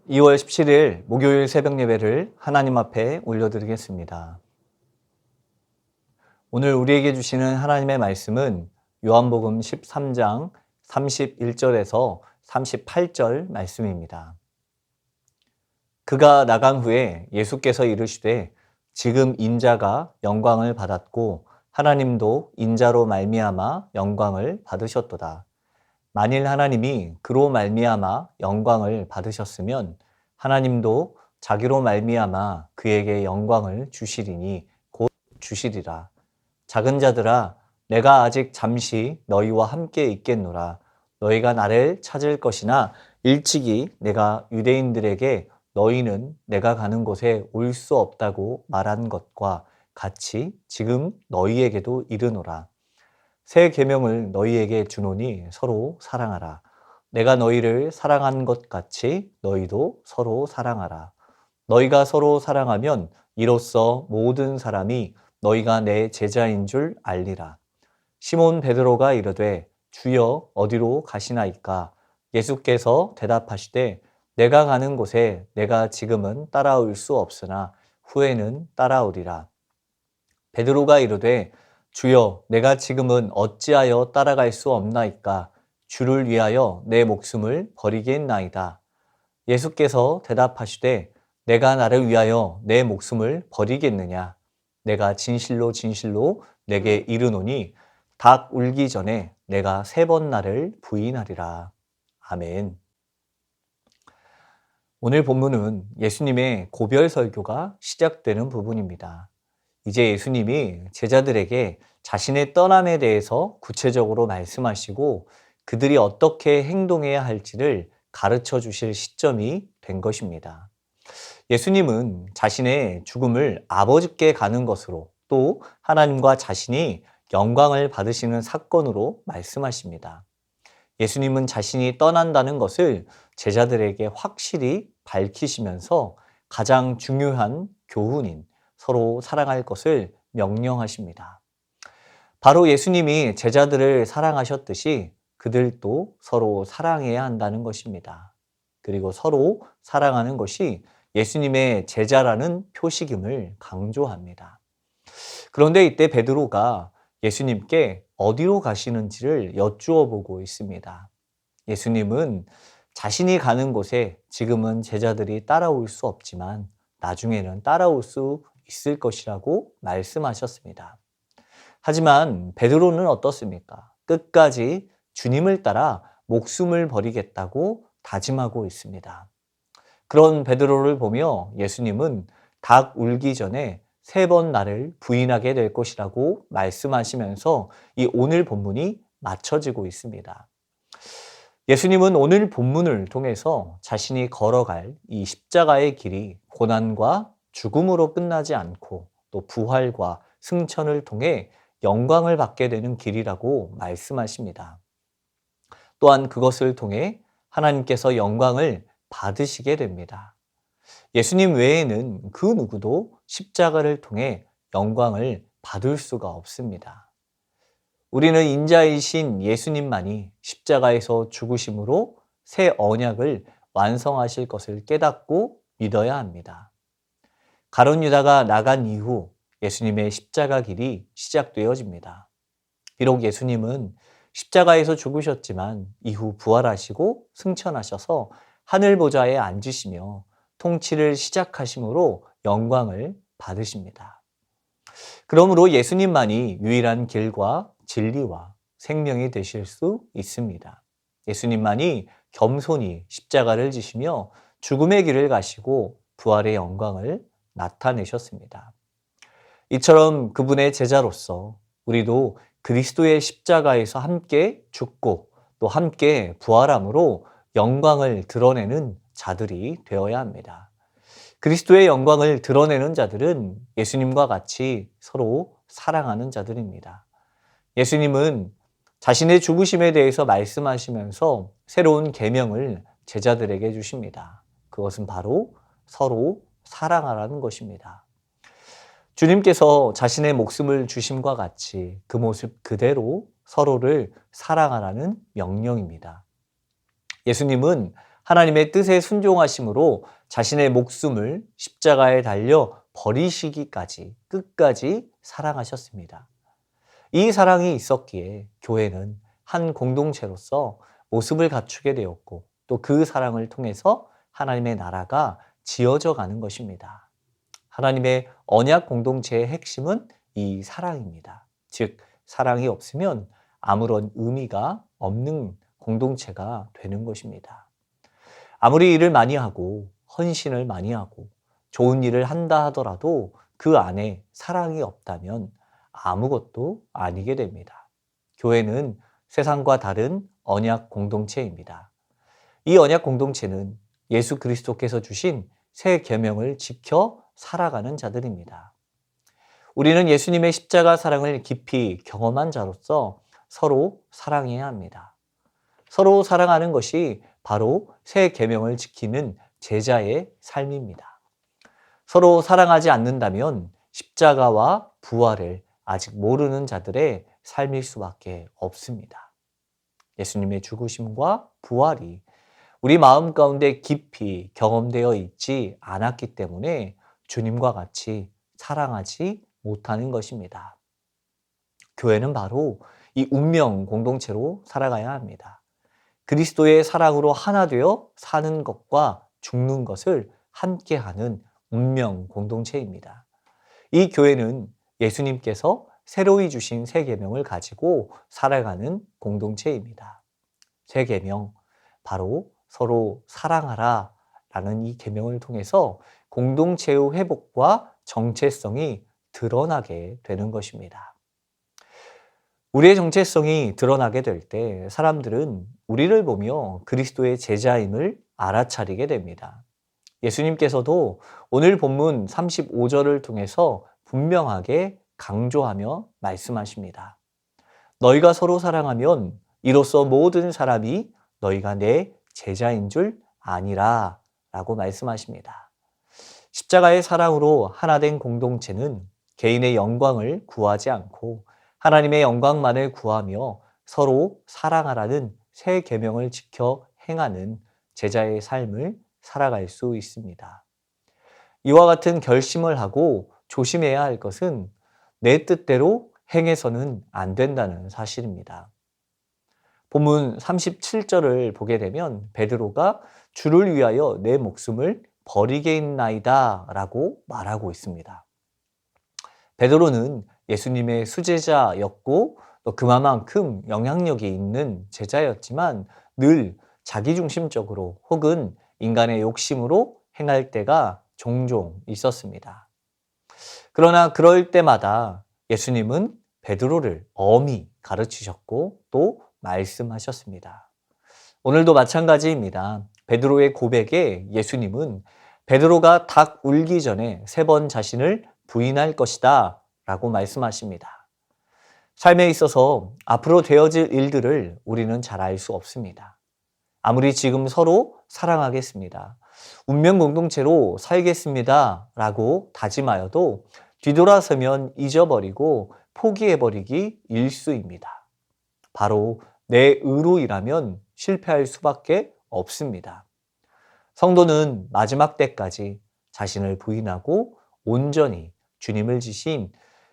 2월 17일 목요일 새벽 예배를 하나님 앞에 올려드리겠습니다. 오늘 우리에게 주시는 하나님의 말씀은 요한복음 13장 31절에서 38절 말씀입니다. 그가 나간 후에 예수께서 이르시되 지금 인자가 영광을 받았고 하나님도 인자로 말미암아 영광을 받으셨도다. 만일 하나님이 그로 말미암아 영광을 받으셨으면 하나님도 자기로 말미암아 그에게 영광을 주시리니 곧 주시리라. 작은 자들아, 내가 아직 잠시 너희와 함께 있겠노라. 너희가 나를 찾을 것이나 일찍이 내가 유대인들에게 너희는 내가 가는 곳에 올 수 없다고 말한 것과 같이 지금 너희에게도 이르노라. 새 계명을 너희에게 주노니 서로 사랑하라. 내가 너희를 사랑한 것 같이 너희도 서로 사랑하라. 너희가 서로 사랑하면 이로써 모든 사람이 너희가 내 제자인 줄 알리라. 시몬 베드로가 이르되 주여 어디로 가시나이까? 예수께서 대답하시되 내가 가는 곳에 내가 지금은 따라올 수 없으나 후에는 따라오리라. 베드로가 이르되 주여 내가 지금은 어찌하여 따라갈 수 없나이까? 주를 위하여 내 목숨을 버리겠나이다. 예수께서 대답하시되 내가 나를 위하여 내 목숨을 버리겠느냐? 내가 진실로 진실로 내게 이르노니 닭 울기 전에 내가 3번 나를 부인하리라. 아멘. 오늘 본문은 예수님의 고별 설교가 시작되는 부분입니다. 이제 예수님이 제자들에게 자신의 떠남에 대해서 구체적으로 말씀하시고 그들이 어떻게 행동해야 할지를 가르쳐 주실 시점이 된 것입니다. 예수님은 자신의 죽음을 아버지께 가는 것으로 또 하나님과 자신이 영광을 받으시는 사건으로 말씀하십니다. 예수님은 자신이 떠난다는 것을 제자들에게 확실히 밝히시면서 가장 중요한 교훈인 서로 사랑할 것을 명령하십니다. 바로 예수님이 제자들을 사랑하셨듯이 그들도 서로 사랑해야 한다는 것입니다. 그리고 서로 사랑하는 것이 예수님의 제자라는 표식임을 강조합니다. 그런데 이때 베드로가 예수님께 어디로 가시는지를 여쭈어 보고 있습니다. 예수님은 자신이 가는 곳에 지금은 제자들이 따라올 수 없지만 나중에는 따라올 수 있을 것이라고 말씀하셨습니다. 하지만 베드로는 어떻습니까? 끝까지 주님을 따라 목숨을 버리겠다고 다짐하고 있습니다. 그런 베드로를 보며 예수님은 닭 울기 전에 3번 나를 부인하게 될 것이라고 말씀하시면서 이 오늘 본문이 맞춰지고 있습니다. 예수님은 오늘 본문을 통해서 자신이 걸어갈 이 십자가의 길이 고난과 죽음으로 끝나지 않고 또 부활과 승천을 통해 영광을 받게 되는 길이라고 말씀하십니다. 또한 그것을 통해 하나님께서 영광을 받으시게 됩니다. 예수님 외에는 그 누구도 십자가를 통해 영광을 받을 수가 없습니다. 우리는 인자이신 예수님만이 십자가에서 죽으심으로 새 언약을 완성하실 것을 깨닫고 믿어야 합니다. 가룟 유다가 나간 이후 예수님의 십자가 길이 시작되어집니다. 비록 예수님은 십자가에서 죽으셨지만 이후 부활하시고 승천하셔서 하늘 보좌에 앉으시며 통치를 시작하심으로 영광을 받으십니다. 그러므로 예수님만이 유일한 길과 진리와 생명이 되실 수 있습니다. 예수님만이 겸손히 십자가를 지시며 죽음의 길을 가시고 부활의 영광을 나타내셨습니다. 이처럼 그분의 제자로서 우리도 그리스도의 십자가에서 함께 죽고 또 함께 부활함으로 영광을 드러내는 자들이 되어야 합니다. 그리스도의 영광을 드러내는 자들은 예수님과 같이 서로 사랑하는 자들입니다. 예수님은 자신의 죽으심에 대해서 말씀하시면서 새로운 계명을 제자들에게 주십니다. 그것은 바로 서로 사랑하라는 것입니다. 주님께서 자신의 목숨을 주심과 같이 그 모습 그대로 서로를 사랑하라는 명령입니다. 예수님은 하나님의 뜻에 순종하심으로 자신의 목숨을 십자가에 달려 버리시기까지 끝까지 사랑하셨습니다. 이 사랑이 있었기에 교회는 한 공동체로서 모습을 갖추게 되었고 또 그 사랑을 통해서 하나님의 나라가 지어져 가는 것입니다. 하나님의 언약 공동체의 핵심은 이 사랑입니다. 즉, 사랑이 없으면 아무런 의미가 없는 공동체가 되는 것입니다. 아무리 일을 많이 하고 헌신을 많이 하고 좋은 일을 한다 하더라도 그 안에 사랑이 없다면 아무것도 아니게 됩니다. 교회는 세상과 다른 언약 공동체입니다. 이 언약 공동체는 예수 그리스도께서 주신 새 계명을 지켜 살아가는 자들입니다. 우리는 예수님의 십자가 사랑을 깊이 경험한 자로서 서로 사랑해야 합니다. 서로 사랑하는 것이 바로 새 계명을 지키는 제자의 삶입니다. 서로 사랑하지 않는다면 십자가와 부활을 아직 모르는 자들의 삶일 수밖에 없습니다. 예수님의 죽으심과 부활이 우리 마음 가운데 깊이 경험되어 있지 않았기 때문에 주님과 같이 사랑하지 못하는 것입니다. 교회는 바로 이 운명 공동체로 살아가야 합니다. 그리스도의 사랑으로 하나 되어 사는 것과 죽는 것을 함께하는 운명 공동체입니다. 이 교회는 예수님께서 새로이 주신 새 계명을 가지고 살아가는 공동체입니다. 새 계명, 바로 서로 사랑하라 라는 이 계명을 통해서 공동체의 회복과 정체성이 드러나게 되는 것입니다. 우리의 정체성이 드러나게 될 때 사람들은 우리를 보며 그리스도의 제자임을 알아차리게 됩니다. 예수님께서도 오늘 본문 35절을 통해서 분명하게 강조하며 말씀하십니다. 너희가 서로 사랑하면 이로써 모든 사람이 너희가 내 제자인 줄 아니라 라고 말씀하십니다. 십자가의 사랑으로 하나 된 공동체는 개인의 영광을 구하지 않고 하나님의 영광만을 구하며 서로 사랑하라는 새 계명을 지켜 행하는 제자의 삶을 살아갈 수 있습니다. 이와 같은 결심을 하고 조심해야 할 것은 내 뜻대로 행해서는 안 된다는 사실입니다. 본문 37절을 보게 되면 베드로가 주를 위하여 내 목숨을 버리겠나이다 라고 말하고 있습니다. 베드로는 예수님의 수제자였고 또 그만큼 영향력이 있는 제자였지만 늘 자기중심적으로 혹은 인간의 욕심으로 행할 때가 종종 있었습니다. 그러나 그럴 때마다 예수님은 베드로를 엄히 가르치셨고 또 말씀하셨습니다. 오늘도 마찬가지입니다. 베드로의 고백에 예수님은 베드로가 닭 울기 전에 3번 자신을 부인할 것이다 라고 말씀하십니다. 삶에 있어서 앞으로 되어질 일들을 우리는 잘 알 수 없습니다. 아무리 지금 서로 사랑하겠습니다. 운명 공동체로 살겠습니다 라고 다짐하여도 뒤돌아서면 잊어버리고 포기해버리기 일쑤입니다. 바로 내 의로 일하면 실패할 수밖에 없습니다. 성도는 마지막 때까지 자신을 부인하고 온전히 주님을 지신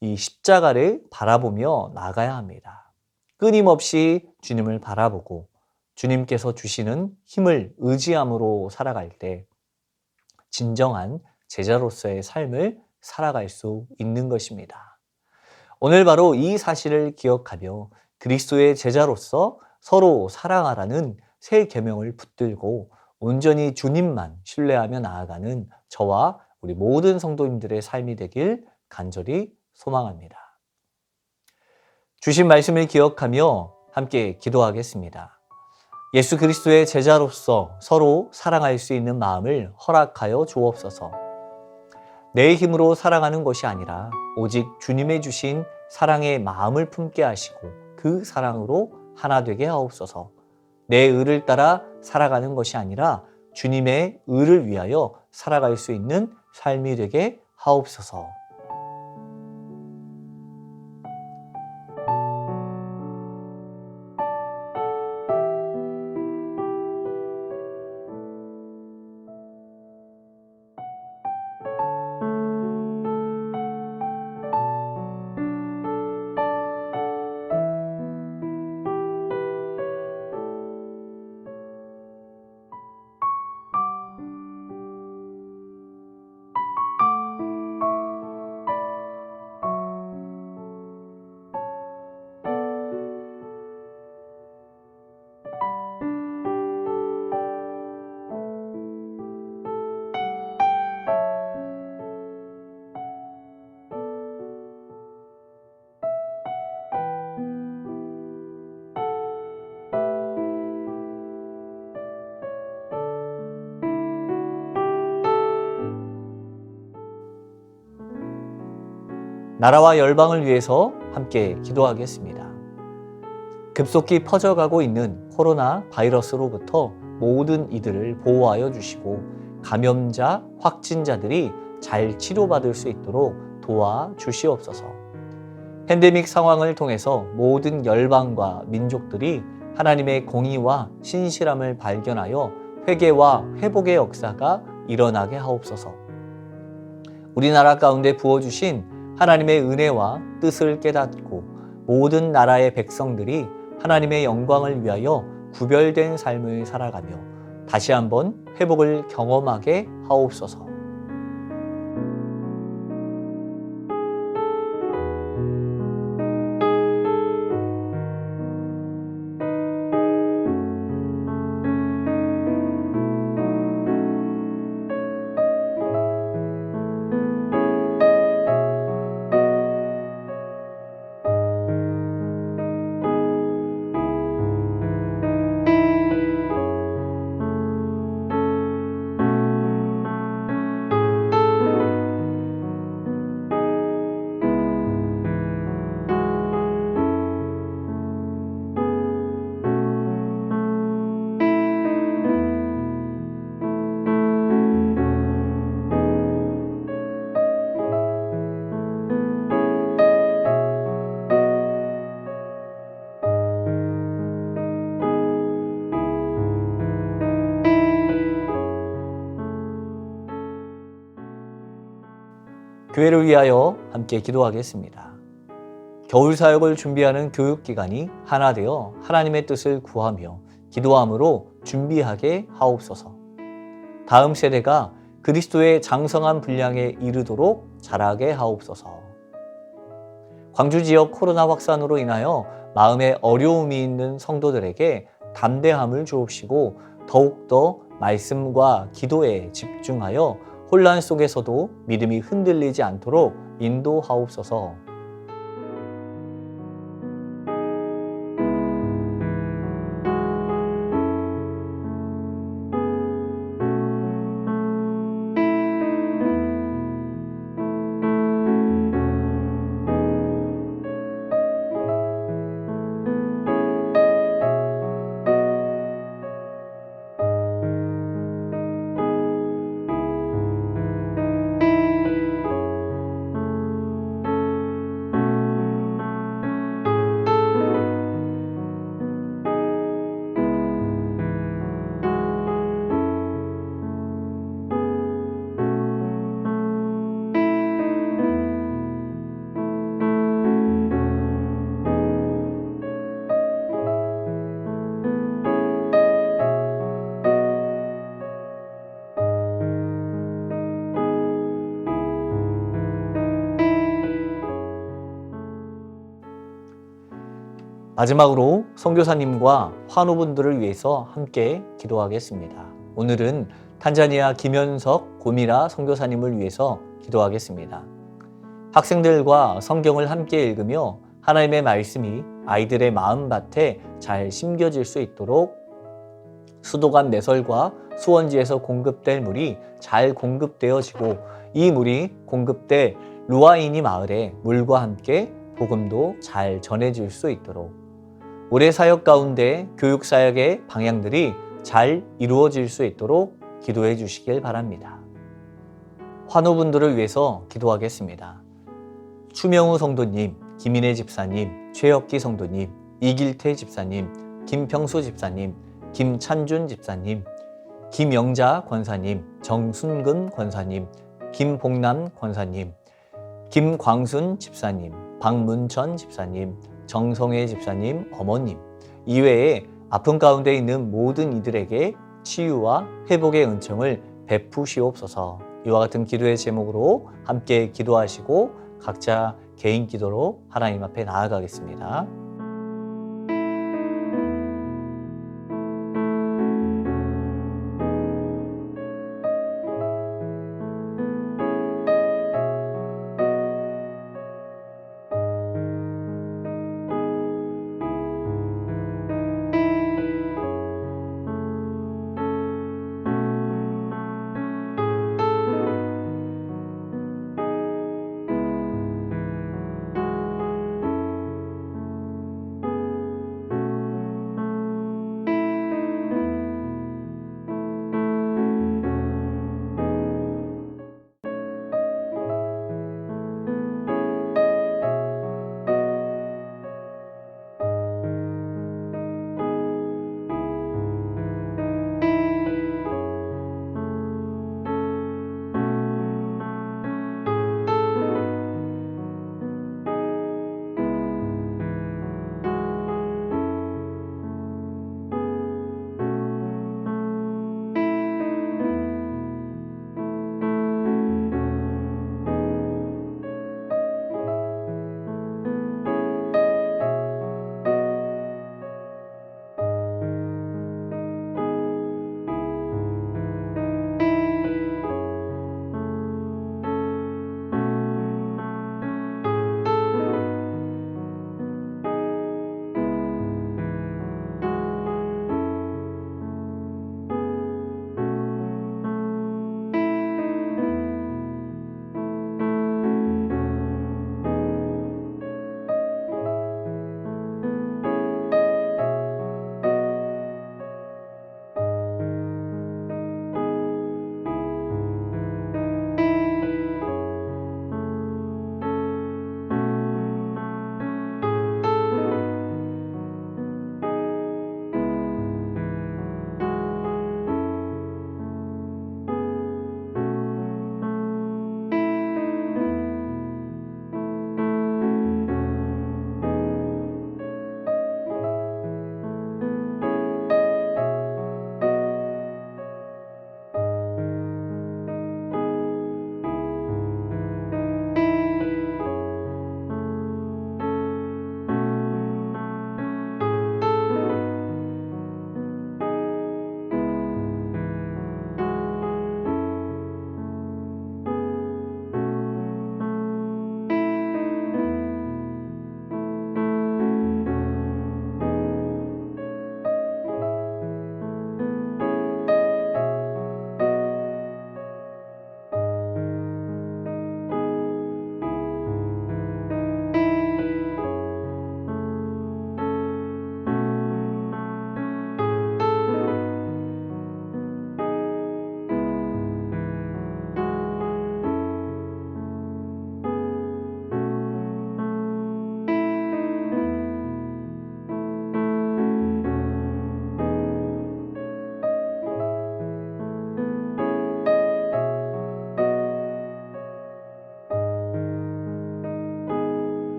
이 십자가를 바라보며 나가야 합니다. 끊임없이 주님을 바라보고 주님께서 주시는 힘을 의지함으로 살아갈 때 진정한 제자로서의 삶을 살아갈 수 있는 것입니다. 오늘 바로 이 사실을 기억하며 그리스도의 제자로서 서로 사랑하라는 새 계명을 붙들고 온전히 주님만 신뢰하며 나아가는 저와 우리 모든 성도님들의 삶이 되길 간절히 소망합니다. 주신 말씀을 기억하며 함께 기도하겠습니다. 예수 그리스도의 제자로서 서로 사랑할 수 있는 마음을 허락하여 주옵소서. 내 힘으로 사랑하는 것이 아니라 오직 주님의 주신 사랑의 마음을 품게 하시고 그 사랑으로 하나 되게 하옵소서. 내 의를 따라 살아가는 것이 아니라 주님의 의를 위하여 살아갈 수 있는 삶이 되게 하옵소서. 나라와 열방을 위해서 함께 기도하겠습니다. 급속히 퍼져가고 있는 코로나 바이러스로부터 모든 이들을 보호하여 주시고 감염자, 확진자들이 잘 치료받을 수 있도록 도와주시옵소서. 팬데믹 상황을 통해서 모든 열방과 민족들이 하나님의 공의와 신실함을 발견하여 회개와 회복의 역사가 일어나게 하옵소서. 우리나라 가운데 부어주신 하나님의 은혜와 뜻을 깨닫고 모든 나라의 백성들이 하나님의 영광을 위하여 구별된 삶을 살아가며 다시 한번 회복을 경험하게 하옵소서. 교회를 위하여 함께 기도하겠습니다. 겨울 사역을 준비하는 교육기관이 하나 되어 하나님의 뜻을 구하며 기도함으로 준비하게 하옵소서. 다음 세대가 그리스도의 장성한 분량에 이르도록 자라게 하옵소서. 광주 지역 코로나 확산으로 인하여 마음에 어려움이 있는 성도들에게 담대함을 주옵시고 더욱더 말씀과 기도에 집중하여 혼란 속에서도 믿음이 흔들리지 않도록 인도하옵소서. 마지막으로 선교사님과 환우분들을 위해서 함께 기도하겠습니다. 오늘은 탄자니아 김현석 고미라 선교사님을 위해서 기도하겠습니다. 학생들과 성경을 함께 읽으며 하나님의 말씀이 아이들의 마음밭에 잘 심겨질 수 있도록 수도관 내설과 수원지에서 공급될 물이 잘 공급되어지고 이 물이 공급돼 루아이니 마을에 물과 함께 복음도 잘 전해질 수 있도록 올해 사역 가운데 교육 사역의 방향들이 잘 이루어질 수 있도록 기도해 주시길 바랍니다. 환우분들을 위해서 기도하겠습니다. 추명우 성도님, 김인혜 집사님, 최혁기 성도님, 이길태 집사님, 김평수 집사님, 김찬준 집사님, 김영자 권사님, 정순근 권사님, 김복남 권사님, 김광순 집사님, 박문천 집사님, 정성혜 집사님, 어머님 이외에 아픔 가운데 있는 모든 이들에게 치유와 회복의 은총을 베푸시옵소서. 이와 같은 기도의 제목으로 함께 기도하시고 각자 개인 기도로 하나님 앞에 나아가겠습니다.